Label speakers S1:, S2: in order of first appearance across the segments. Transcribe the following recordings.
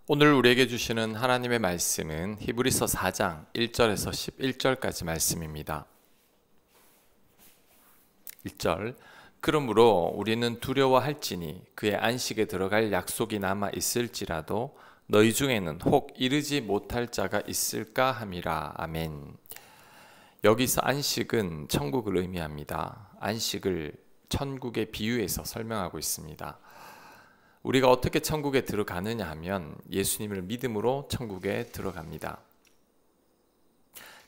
S1: 오늘 우리에게 주시는 하나님의 말씀은 히브리서 4장 1절에서 11절까지 말씀입니다. 1절 그러므로 우리는 두려워할지니 그의 안식에 들어갈 약속이 남아 있을지라도 너희 중에는 혹 이르지 못할 자가 있을까 함이라. 아멘. 여기서 안식은 천국을 의미합니다. 안식을 천국의 비유에서 설명하고 있습니다. 우리가 어떻게 천국에 들어가느냐 하면 예수님을 믿음으로 천국에 들어갑니다.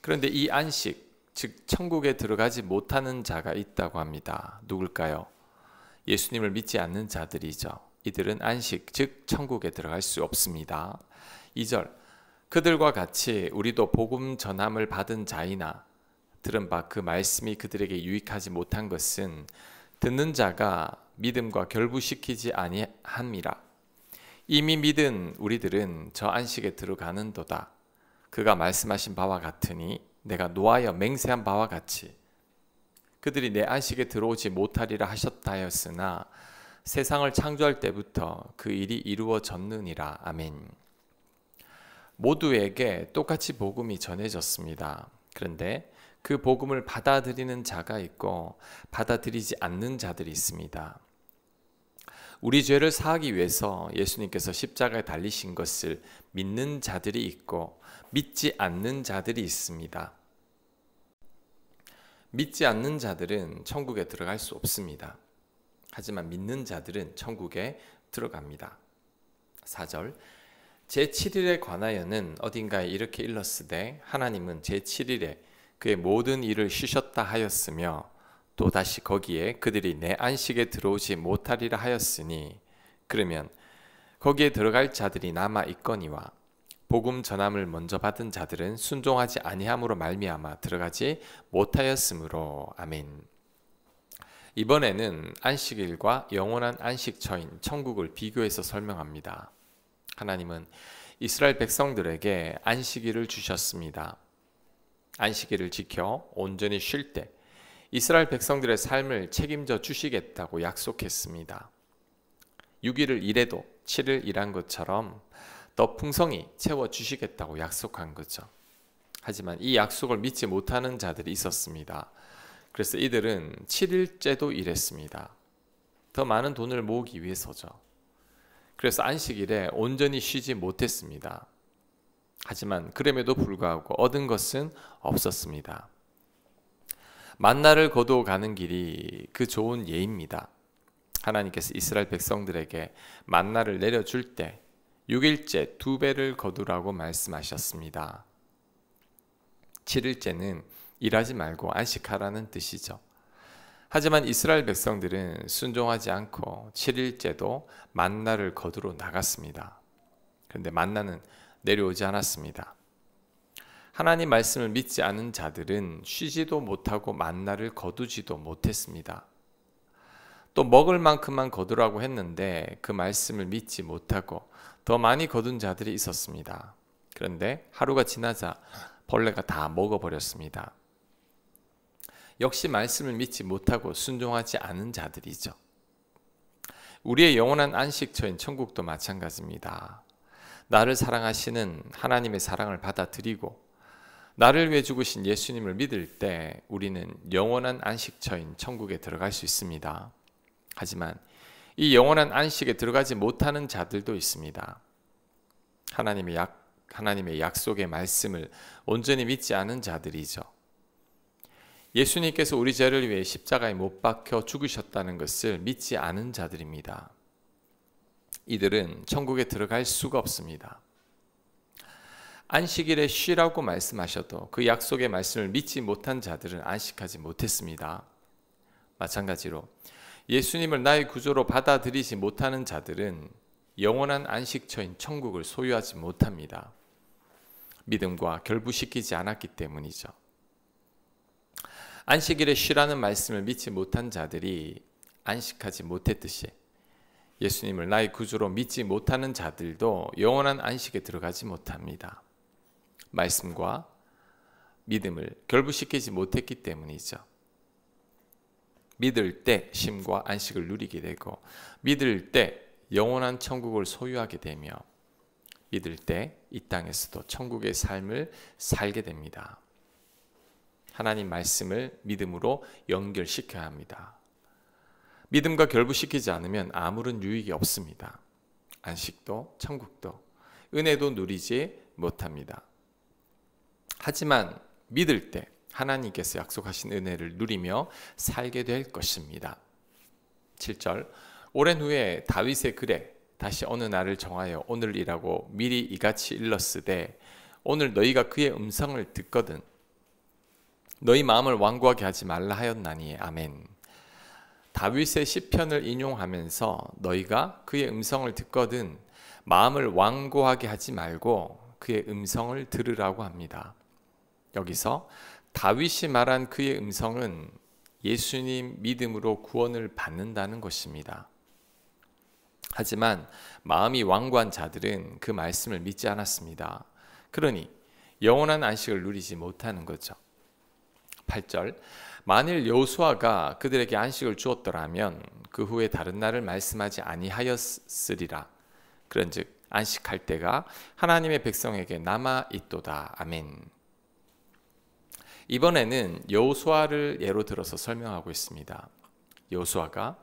S1: 그런데 이 안식, 즉 천국에 들어가지 못하는 자가 있다고 합니다. 누굴까요? 예수님을 믿지 않는 자들이죠. 이들은 안식, 즉 천국에 들어갈 수 없습니다. 2절 그들과 같이 우리도 복음 전함을 받은 자이나 들은 바 그 말씀이 그들에게 유익하지 못한 것은 듣는 자가 믿음과 결부시키지 아니함이라. 이미 믿은 우리들은 저 안식에 들어가는도다. 그가 말씀하신 바와 같으니 내가 노하여 맹세한 바와 같이 그들이 내 안식에 들어오지 못하리라 하셨다 하였으나 세상을 창조할 때부터 그 일이 이루어졌느니라. 아멘. 모두에게 똑같이 복음이 전해졌습니다. 그런데 그 복음을 받아들이는 자가 있고 받아들이지 않는 자들이 있습니다. 우리 죄를 사하기 위해서 예수님께서 십자가에 달리신 것을 믿는 자들이 있고 믿지 않는 자들이 있습니다. 믿지 않는 자들은 천국에 들어갈 수 없습니다. 하지만 믿는 자들은 천국에 들어갑니다. 4절 제7일에 관하여는 어딘가에 이렇게 일렀으되 하나님은 제7일에 그의 모든 일을 쉬셨다 하였으며 또다시 거기에 그들이 내 안식에 들어오지 못하리라 하였으니 그러면 거기에 들어갈 자들이 남아 있거니와 복음 전함을 먼저 받은 자들은 순종하지 아니함으로 말미암아 들어가지 못하였으므로. 아멘. 이번에는 안식일과 영원한 안식처인 천국을 비교해서 설명합니다. 하나님은 이스라엘 백성들에게 안식일을 주셨습니다. 안식일을 지켜 온전히 쉴 때 이스라엘 백성들의 삶을 책임져 주시겠다고 약속했습니다. 6일을 일해도 7일 일한 것처럼 더 풍성히 채워주시겠다고 약속한 거죠. 하지만 이 약속을 믿지 못하는 자들이 있었습니다. 그래서 이들은 7일째도 일했습니다. 더 많은 돈을 모으기 위해서죠. 그래서 안식일에 온전히 쉬지 못했습니다. 하지만 그럼에도 불구하고 얻은 것은 없었습니다. 만나를 거두어 가는 길이 그 좋은 예입니다. 하나님께서 이스라엘 백성들에게 만나를 내려줄 때 6일째 2배를 거두라고 말씀하셨습니다. 7일째는 일하지 말고 안식하라는 뜻이죠. 하지만 이스라엘 백성들은 순종하지 않고 7일째도 만나를 거두러 나갔습니다. 그런데 만나는 내려오지 않았습니다. 하나님 말씀을 믿지 않은 자들은 쉬지도 못하고 만나를 거두지도 못했습니다. 또 먹을 만큼만 거두라고 했는데 그 말씀을 믿지 못하고 더 많이 거둔 자들이 있었습니다. 그런데 하루가 지나자 벌레가 다 먹어버렸습니다. 역시 말씀을 믿지 못하고 순종하지 않은 자들이죠. 우리의 영원한 안식처인 천국도 마찬가지입니다. 나를 사랑하시는 하나님의 사랑을 받아들이고 나를 위해 죽으신 예수님을 믿을 때 우리는 영원한 안식처인 천국에 들어갈 수 있습니다. 하지만 이 영원한 안식에 들어가지 못하는 자들도 있습니다. 하나님의 약속의 말씀을 온전히 믿지 않은 자들이죠. 예수님께서 우리 죄를 위해 십자가에 못 박혀 죽으셨다는 것을 믿지 않은 자들입니다. 이들은 천국에 들어갈 수가 없습니다. 안식일에 쉬라고 말씀하셔도 그 약속의 말씀을 믿지 못한 자들은 안식하지 못했습니다. 마찬가지로 예수님을 나의 구조로 받아들이지 못하는 자들은 영원한 안식처인 천국을 소유하지 못합니다. 믿음과 결부시키지 않았기 때문이죠. 안식일에 쉬라는 말씀을 믿지 못한 자들이 안식하지 못했듯이 예수님을 나의 구주로 믿지 못하는 자들도 영원한 안식에 들어가지 못합니다. 말씀과 믿음을 결부시키지 못했기 때문이죠. 믿을 때 쉼과 안식을 누리게 되고 믿을 때 영원한 천국을 소유하게 되며 믿을 때 이 땅에서도 천국의 삶을 살게 됩니다. 하나님 말씀을 믿음으로 연결시켜야 합니다. 믿음과 결부시키지 않으면 아무런 유익이 없습니다. 안식도, 천국도, 은혜도 누리지 못합니다. 하지만 믿을 때 하나님께서 약속하신 은혜를 누리며 살게 될 것입니다. 7절, 오랜 후에 다윗의 글에 다시 어느 날을 정하여 오늘이라고 미리 이같이 일렀으되 오늘 너희가 그의 음성을 듣거든 너희 마음을 완고하게 하지 말라 하였나니. 아멘. 다윗의 시편을 인용하면서 너희가 그의 음성을 듣거든 마음을 완고하게 하지 말고 그의 음성을 들으라고 합니다. 여기서 다윗이 말한 그의 음성은 예수님 믿음으로 구원을 받는다는 것입니다. 하지만 마음이 완고한 자들은 그 말씀을 믿지 않았습니다. 그러니 영원한 안식을 누리지 못하는 거죠. 8절, 만일 여호수아가 그들에게 안식을 주었더라면 그 후에 다른 날을 말씀하지 아니하였으리라. 그런즉 안식할 때가 하나님의 백성에게 남아 있도다. 아멘. 이번에는 여호수아를 예로 들어서 설명하고 있습니다. 여호수아가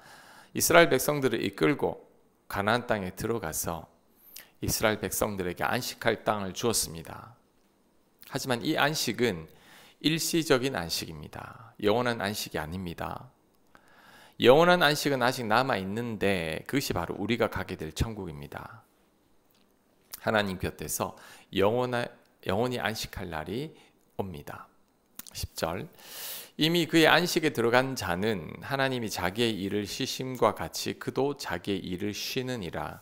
S1: 이스라엘 백성들을 이끌고 가나안 땅에 들어가서 이스라엘 백성들에게 안식할 땅을 주었습니다. 하지만 이 안식은 일시적인 안식입니다. 영원한 안식이 아닙니다. 영원한 안식은 아직 남아 있는데 그것이 바로 우리가 가게 될 천국입니다. 하나님 곁에서 영원히 안식할 날이 옵니다. 10절, 이미 그의 안식에 들어간 자는 하나님이 자기의 일을 쉬심과 같이 그도 자기의 일을 쉬느니라.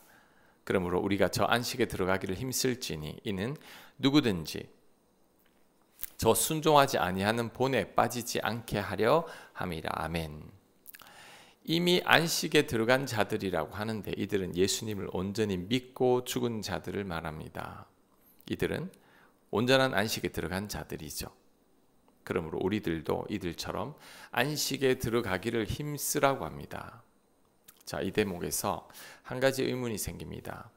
S1: 그러므로 우리가 저 안식에 들어가기를 힘쓸지니 이는 누구든지 저 순종하지 아니하는 본에 빠지지 않게 하려 함이라. 아멘. 이미 안식에 들어간 자들이라고 하는데 이들은 예수님을 온전히 믿고 죽은 자들을 말합니다. 이들은 온전한 안식에 들어간 자들이죠. 그러므로 우리들도 이들처럼 안식에 들어가기를 힘쓰라고 합니다. 자, 이 대목에서 한 가지 의문이 생깁니다.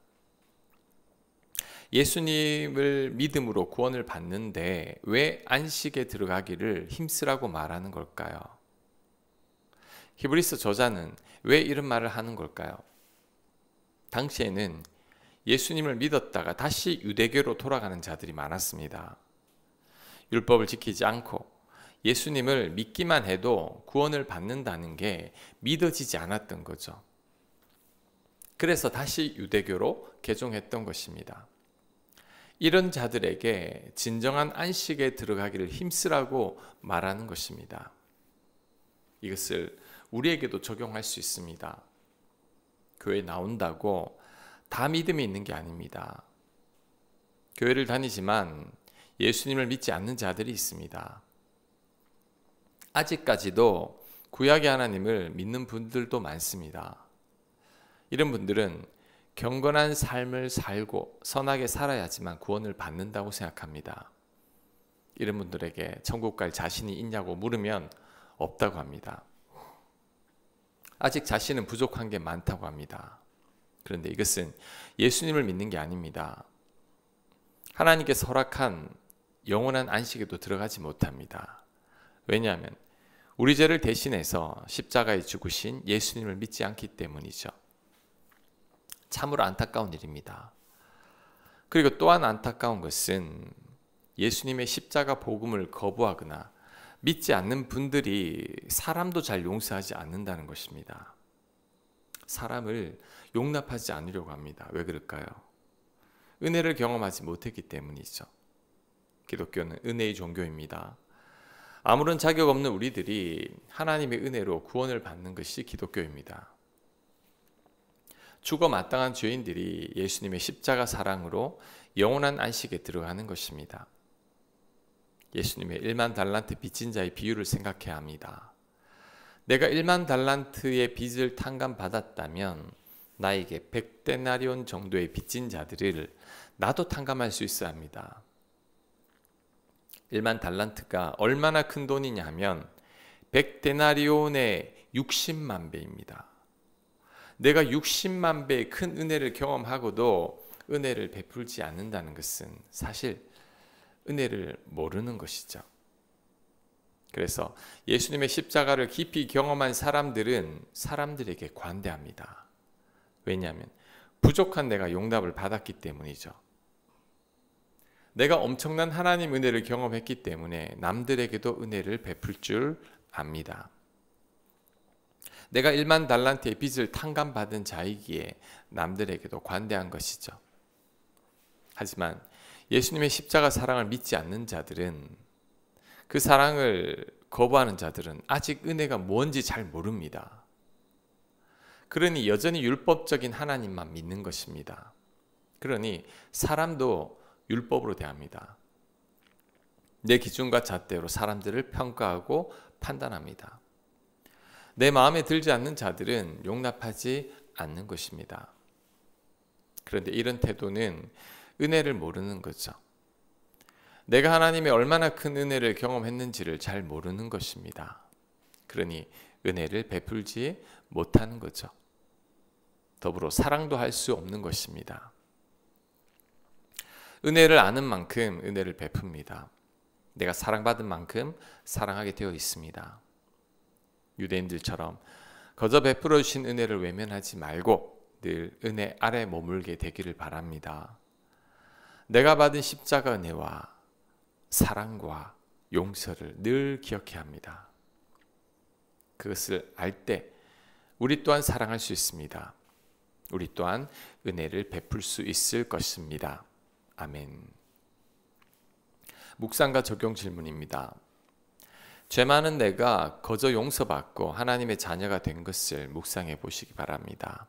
S1: 예수님을 믿음으로 구원을 받는데 왜 안식에 들어가기를 힘쓰라고 말하는 걸까요? 히브리서 저자는 왜 이런 말을 하는 걸까요? 당시에는 예수님을 믿었다가 다시 유대교로 돌아가는 자들이 많았습니다. 율법을 지키지 않고 예수님을 믿기만 해도 구원을 받는다는 게 믿어지지 않았던 거죠. 그래서 다시 유대교로 개종했던 것입니다. 이런 자들에게 진정한 안식에 들어가기를 힘쓰라고 말하는 것입니다. 이것을 우리에게도 적용할 수 있습니다. 교회 나온다고 다 믿음이 있는 게 아닙니다. 교회를 다니지만 예수님을 믿지 않는 자들이 있습니다. 아직까지도 구약의 하나님을 믿는 분들도 많습니다. 이런 분들은 경건한 삶을 살고 선하게 살아야지만 구원을 받는다고 생각합니다. 이런 분들에게 천국 갈 자신이 있냐고 물으면 없다고 합니다. 아직 자신은 부족한 게 많다고 합니다. 그런데 이것은 예수님을 믿는 게 아닙니다. 하나님께서 허락한 영원한 안식에도 들어가지 못합니다. 왜냐하면 우리 죄를 대신해서 십자가에 죽으신 예수님을 믿지 않기 때문이죠. 참으로 안타까운 일입니다. 그리고 또한 안타까운 것은 예수님의 십자가 복음을 거부하거나 믿지 않는 분들이 사람도 잘 용서하지 않는다는 것입니다. 사람을 용납하지 않으려고 합니다. 왜 그럴까요? 은혜를 경험하지 못했기 때문이죠. 기독교는 은혜의 종교입니다. 아무런 자격 없는 우리들이 하나님의 은혜로 구원을 받는 것이 기독교입니다. 죽어 마땅한 죄인들이 예수님의 십자가 사랑으로 영원한 안식에 들어가는 것입니다. 예수님의 1만 달란트 빚진 자의 비유를 생각해야 합니다. 내가 1만 달란트의 빚을 탕감받았다면 나에게 100데나리온 정도의 빚진 자들을 나도 탕감할 수 있어야 합니다. 1만 달란트가 얼마나 큰 돈이냐 하면 100데나리온의 60만 배입니다. 내가 60만 배의 큰 은혜를 경험하고도 은혜를 베풀지 않는다는 것은 사실 은혜를 모르는 것이죠. 그래서 예수님의 십자가를 깊이 경험한 사람들은 사람들에게 관대합니다. 왜냐하면 부족한 내가 용납을 받았기 때문이죠. 내가 엄청난 하나님 은혜를 경험했기 때문에 남들에게도 은혜를 베풀 줄 압니다. 내가 1만 달란트의 빚을 탕감받은 자이기에 남들에게도 관대한 것이죠. 하지만 예수님의 십자가 사랑을 믿지 않는 자들은, 그 사랑을 거부하는 자들은 아직 은혜가 뭔지 잘 모릅니다. 그러니 여전히 율법적인 하나님만 믿는 것입니다. 그러니 사람도 율법으로 대합니다. 내 기준과 잣대로 사람들을 평가하고 판단합니다. 내 마음에 들지 않는 자들은 용납하지 않는 것입니다. 그런데 이런 태도는 은혜를 모르는 거죠. 내가 하나님의 얼마나 큰 은혜를 경험했는지를 잘 모르는 것입니다. 그러니 은혜를 베풀지 못하는 거죠. 더불어 사랑도 할 수 없는 것입니다. 은혜를 아는 만큼 은혜를 베풉니다. 내가 사랑받은 만큼 사랑하게 되어 있습니다. 유대인들처럼 거저 베풀어 주신 은혜를 외면하지 말고 늘 은혜 아래 머물게 되기를 바랍니다. 내가 받은 십자가 은혜와 사랑과 용서를 늘 기억해야 합니다. 그것을 알 때 우리 또한 사랑할 수 있습니다. 우리 또한 은혜를 베풀 수 있을 것입니다. 아멘. 묵상과 적용 질문입니다. 죄 많은 내가 거저 용서받고 하나님의 자녀가 된 것을 묵상해 보시기 바랍니다.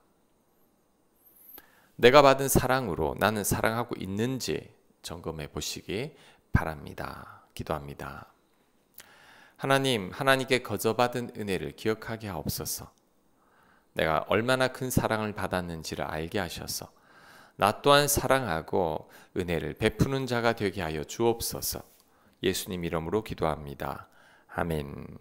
S1: 내가 받은 사랑으로 나는 사랑하고 있는지 점검해 보시기 바랍니다. 기도합니다. 하나님, 하나님께 거저 받은 은혜를 기억하게 하옵소서. 내가 얼마나 큰 사랑을 받았는지를 알게 하셔서 나 또한 사랑하고 은혜를 베푸는 자가 되게 하여 주옵소서. 예수님 이름으로 기도합니다. 아멘.